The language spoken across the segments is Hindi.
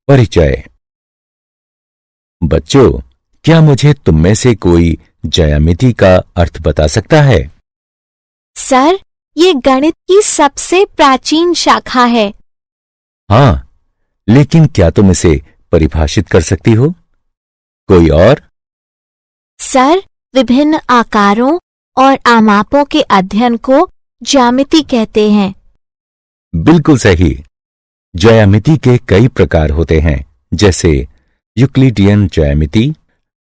परिचय। बच्चों, क्या मुझे तुम में से कोई ज्यामिति का अर्थ बता सकता है? सर, ये गणित की सबसे प्राचीन शाखा है। हाँ, लेकिन क्या तुम इसे परिभाषित कर सकती हो? कोई और? सर, विभिन्न आकारों और आमापों के अध्ययन को ज्यामिति कहते हैं। बिल्कुल सही। ज्यामिति के कई प्रकार होते हैं, जैसे यूक्लिडियन ज्यामिति,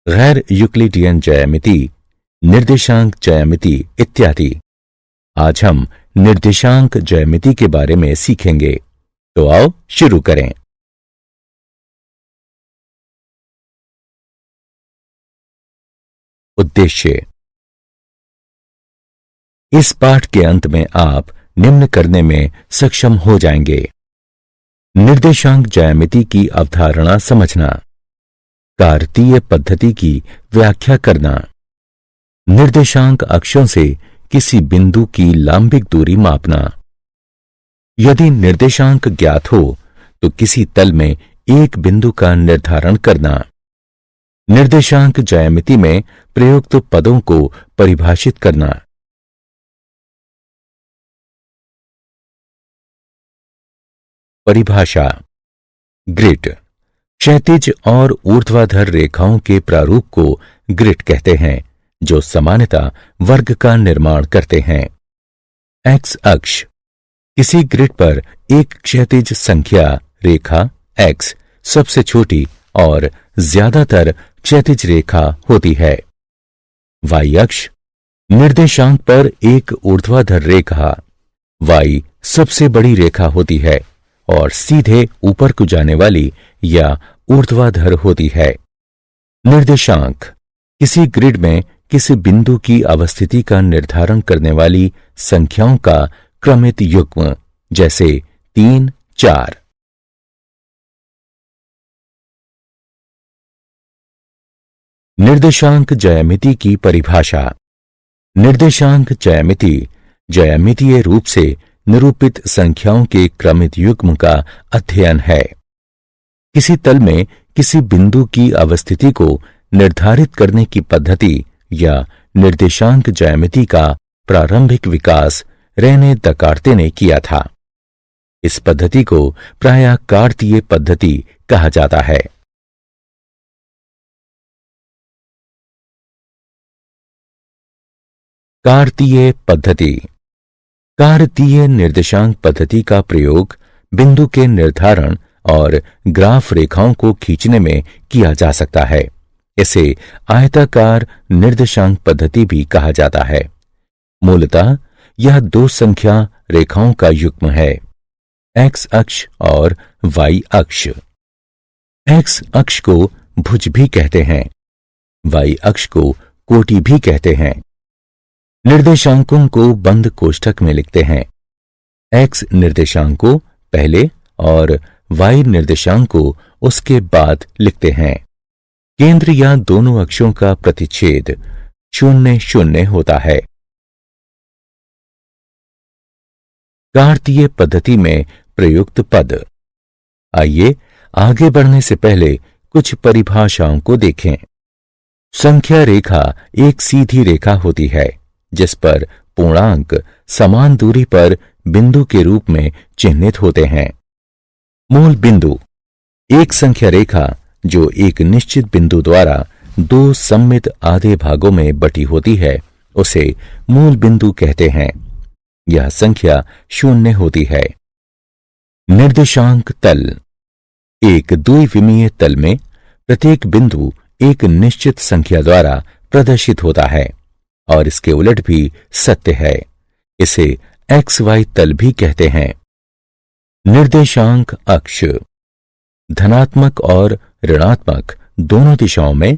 गैर यूक्लिडियन ज्यामिति, निर्देशांक ज्यामिति इत्यादि। आज हम निर्देशांक ज्यामिति के बारे में सीखेंगे। तो आओ शुरू करें। उद्देश्य। इस पाठ के अंत में आप निम्न करने में सक्षम हो जाएंगे: निर्देशांक ज्यामिति की अवधारणा समझना, कार्तीय पद्धति की व्याख्या करना, निर्देशांक अक्षों से किसी बिंदु की लांबिक दूरी मापना। यदि निर्देशांक ज्ञात हो तो किसी तल में एक बिंदु का निर्धारण करना, निर्देशांक ज्यामिति में प्रयुक्त पदों को परिभाषित करना। परिभाषा। ग्रिड क्षैतिज और ऊर्ध्वाधर रेखाओं के प्रारूप को ग्रिड कहते हैं, जो सामान्यतः वर्ग का निर्माण करते हैं। एक्स अक्ष किसी ग्रिड पर एक क्षैतिज संख्या रेखा एक्स सबसे छोटी और ज्यादातर क्षैतिज रेखा होती है। वाई अक्ष निर्देशांक पर एक ऊर्ध्वाधर रेखा वाई सबसे बड़ी रेखा होती है और सीधे ऊपर को जाने वाली या ऊर्ध्वाधर होती है। निर्देशांक किसी ग्रिड में किसी बिंदु की अवस्थिति का निर्धारण करने वाली संख्याओं का क्रमित युग्म, जैसे 3, 4। निर्देशांक ज्यामिति की परिभाषा। निर्देशांक ज्यामिति ज्यामितीय रूप से निरूपित संख्याओं के क्रमित युग्म का अध्ययन है। किसी तल में किसी बिंदु की अवस्थिति को निर्धारित करने की पद्धति या निर्देशांक ज्यामिति का प्रारंभिक विकास रेने दकार्ते ने किया था। इस पद्धति को प्रायः कार्तीय पद्धति कहा जाता है। कार्तीय पद्धति। कार्तीय निर्देशांक पद्धति का प्रयोग बिंदु के निर्धारण और ग्राफ रेखाओं को खींचने में किया जा सकता है। इसे आयताकार निर्देशांक पद्धति भी कहा जाता है। मूलतः यह दो संख्या रेखाओं का युग्म है, एक्स अक्ष और वाई अक्ष। एक्स अक्ष को भुज भी कहते हैं, वाई अक्ष को कोटि भी कहते हैं। निर्देशांकों को बंद कोष्ठक में लिखते हैं। एक्स निर्देशांक को पहले और वाई निर्देशांक को उसके बाद लिखते हैं। केंद्र या दोनों अक्षों का प्रतिच्छेद 0, 0 होता है। कार्तीय पद्धति में प्रयुक्त पद। आइए आगे बढ़ने से पहले कुछ परिभाषाओं को देखें। संख्या रेखा एक सीधी रेखा होती है जिस पर पूर्णांक समान दूरी पर बिंदु के रूप में चिह्नित होते हैं। मूल बिंदु एक संख्या रेखा जो एक निश्चित बिंदु द्वारा दो सममित आधे भागों में बटी होती है, उसे मूल बिंदु कहते हैं। यह संख्या 0 होती है। निर्देशांक तल एक द्विविमीय तल में प्रत्येक बिंदु एक निश्चित संख्या द्वारा प्रदर्शित होता है और इसके उलट भी सत्य है। इसे XY तल भी कहते हैं। निर्देशांक अक्ष धनात्मक और ऋणात्मक दोनों दिशाओं में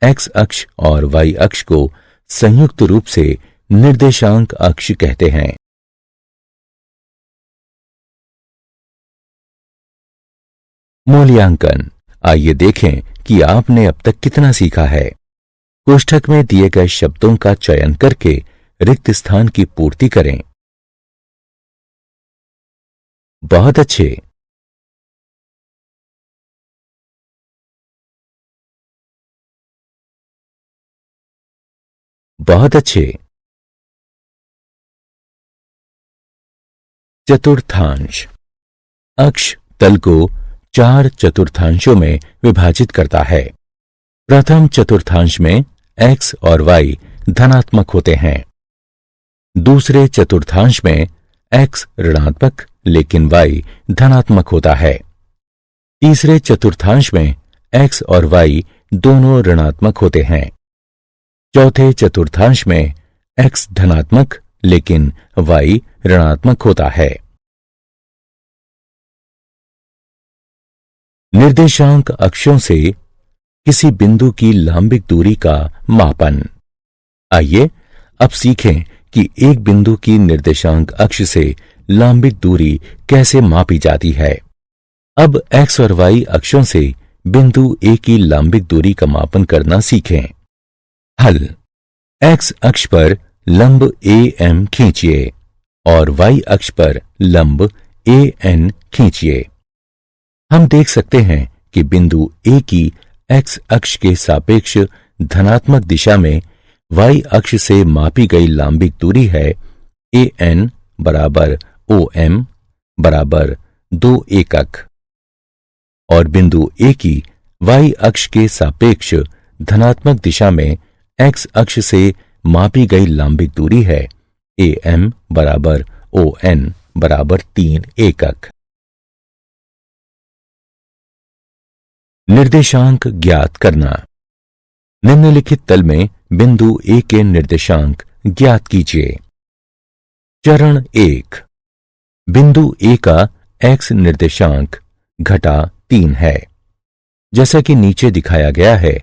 X अक्ष और Y अक्ष को संयुक्त रूप से निर्देशांक अक्ष कहते हैं। मूल्यांकन। आइए देखें कि आपने अब तक कितना सीखा है। कोष्ठक में दिए गए शब्दों का चयन करके रिक्त स्थान की पूर्ति करें। बहुत अच्छे। बहुत अच्छे। चतुर्थांश। अक्ष तल को 4 चतुर्थांशों में विभाजित करता है। प्रथम चतुर्थांश में x और y धनात्मक होते हैं। दूसरे चतुर्थांश में x ऋणात्मक लेकिन y धनात्मक होता है। तीसरे चतुर्थांश में x और y दोनों ऋणात्मक होते हैं। चौथे चतुर्थांश में x धनात्मक लेकिन y ऋणात्मक होता है। निर्देशांक अक्षों से किसी बिंदु की लांबिक दूरी का मापन। आइए अब सीखें कि एक बिंदु की निर्देशांक अक्ष से लांबिक दूरी कैसे मापी जाती है। अब x और y अक्षों से बिंदु A की लांबिक दूरी का मापन करना सीखें। हल। x अक्ष पर लंब AM खींचिए और y अक्ष पर लंब AN खींचिए। हम देख सकते हैं कि बिंदु A की x अक्ष के सापेक्ष धनात्मक दिशा में y अक्ष से मापी गई लांबिक दूरी है AN बराबर OM बराबर 2 एकक और बिंदु A की y अक्ष के सापेक्ष धनात्मक दिशा में x अक्ष से मापी गई लांबिक दूरी है AM बराबर ON बराबर 3 एकक। निर्देशांक ज्ञात करना। निम्नलिखित तल में बिंदु A के निर्देशांक ज्ञात कीजिए। चरण 1। बिंदु A का x निर्देशांक घटा 3 है। जैसा कि नीचे दिखाया गया है,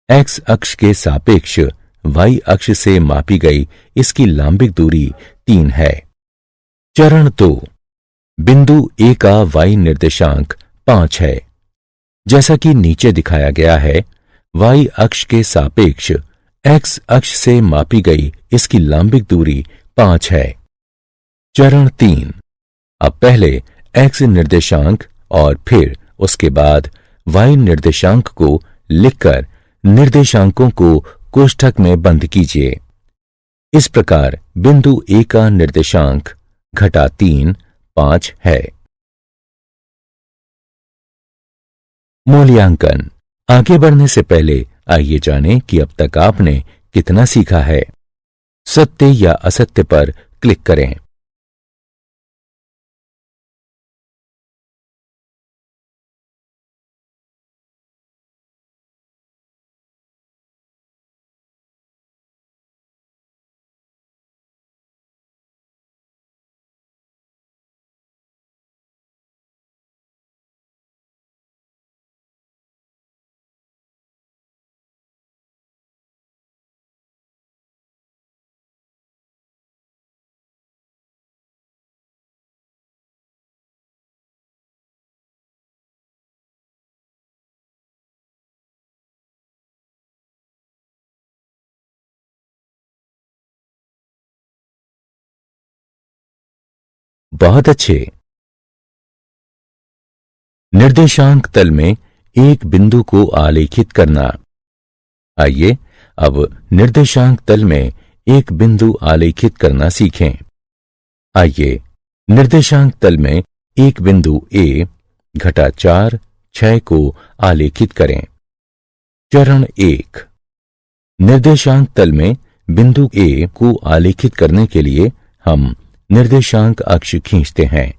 x अक्ष के सापेक्ष y अक्ष से मापी गई इसकी लांबिक दूरी 3 है। चरण 2। बिंदु A का y निर्देशांक 5 है। जैसा कि नीचे दिखाया गया है, y अक्ष के सापेक्ष x अक्ष से मापी गई इसकी लांबिक दूरी 5 है। चरण 3। अब पहले x निर्देशांक और फिर उसके बाद y निर्देशांक को लिखकर निर्देशांकों को कोष्ठक में बंद कीजिए। इस प्रकार बिंदु A का निर्देशांक घटा 3 5 है। मूल्यांकन। आगे बढ़ने से पहले आइए जानें कि अब तक आपने कितना सीखा है। सत्य या असत्य पर क्लिक करें। बहुत अच्छे। निर्देशांक तल में एक बिंदु को आलेखित करना। आइए अब निर्देशांक तल में एक बिंदु आलेखित करना सीखें। आइए निर्देशांक तल में एक बिंदु A घटा 4 6 को आलेखित करें। चरण 1। निर्देशांक तल में बिंदु A को आलेखित करने के लिए हम निर्देशांक अक्ष खींचते हैं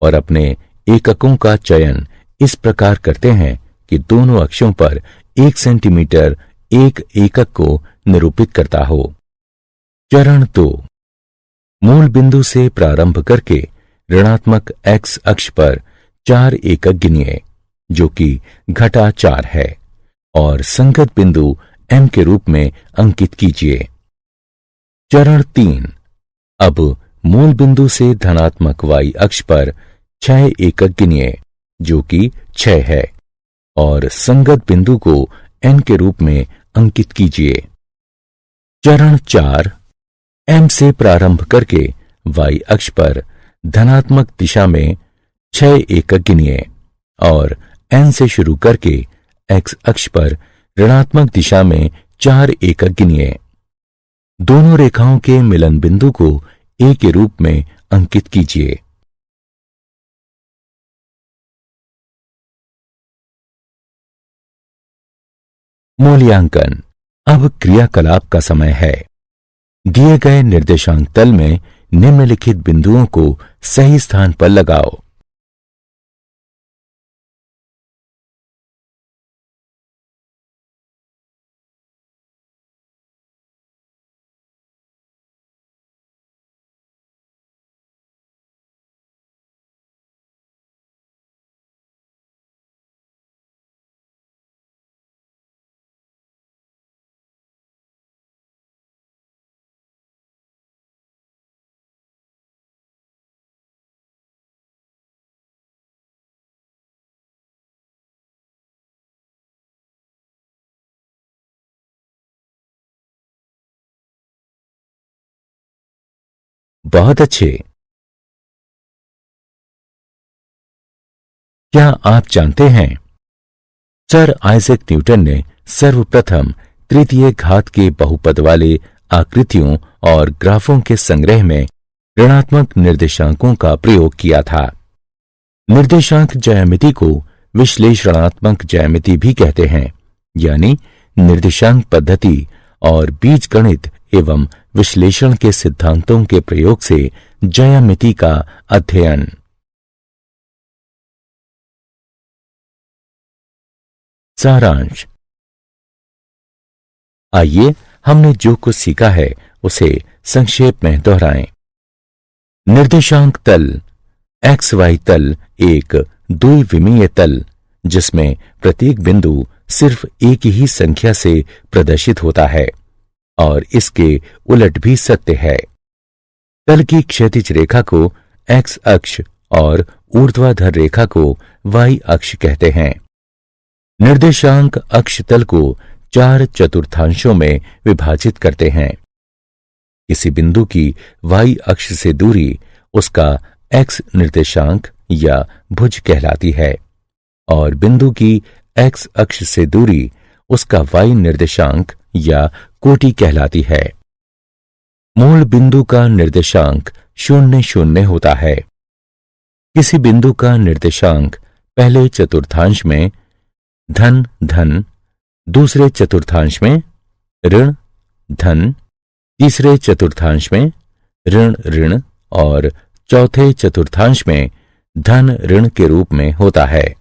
और अपने एककों का चयन इस प्रकार करते हैं कि दोनों अक्षों पर 1 सेंटीमीटर एक एकक को निरूपित करता हो। चरण 2। मूल बिंदु से प्रारंभ करके ऋणात्मक x अक्ष पर 4 एकक गिनिए, जो कि घटा 4 है, और संगत बिंदु M के रूप में अंकित कीजिए। चरण 3। अब मूल बिंदु से धनात्मक y अक्ष पर 6 एकक गिनिए, जो कि 6 है, और संगत बिंदु को N के रूप में अंकित कीजिए। चरण 4। M से प्रारंभ करके y अक्ष पर धनात्मक दिशा में 6 एकक गिनिए और N से शुरू करके x अक्ष पर ऋणात्मक दिशा में 4 एकक गिनिए। दोनों रेखाओं के मिलन बिंदु को ए के रूप में अंकित कीजिए। मूल्यांकन। अब क्रियाकलाप का समय है। दिए गए निर्देशांक तल में निम्नलिखित बिंदुओं को सही स्थान पर लगाओ। बहुत अच्छे। क्या आप जानते हैं, सर आइजैक न्यूटन ने सर्वप्रथम तृतीय घात के बहुपद वाले आकृतियों और ग्राफों के संग्रह में ऋणात्मक निर्देशांकों का प्रयोग किया था। निर्देशांक ज्यामिति को विश्लेषणात्मक ज्यामिति भी कहते हैं, यानी निर्देशांक पद्धति और बीजगणित एवं विश्लेषण के सिद्धांतों के प्रयोग से ज्यामिति का अध्ययन। सारांश। आइए हमने जो कुछ सीखा है उसे संक्षेप में दोहराएं। निर्देशांक तल XY तल एक द्विविमीय तल जिसमें प्रत्येक बिंदु सिर्फ एक ही संख्या से प्रदर्शित होता है और इसके उलट भी सत्य है। तल की क्षैतिज रेखा को X अक्ष और ऊर्ध्वाधर रेखा को Y अक्ष कहते हैं। निर्देशांक अक्ष तल को 4 चतुर्थांशों में विभाजित करते हैं। किसी बिंदु की Y अक्ष से दूरी उसका X निर्देशांक या भुज कहलाती है और बिंदु की X अक्ष से दूरी उसका Y निर्देशांक या कोटि कहलाती है। मूल बिंदु का निर्देशांक 0 0 होता है। किसी बिंदु का निर्देशांक पहले चतुर्थांश में धन धन, दूसरे चतुर्थांश में ऋण धन, तीसरे चतुर्थांश में ऋण ऋण और चौथे चतुर्थांश में धन ऋण के रूप में होता है।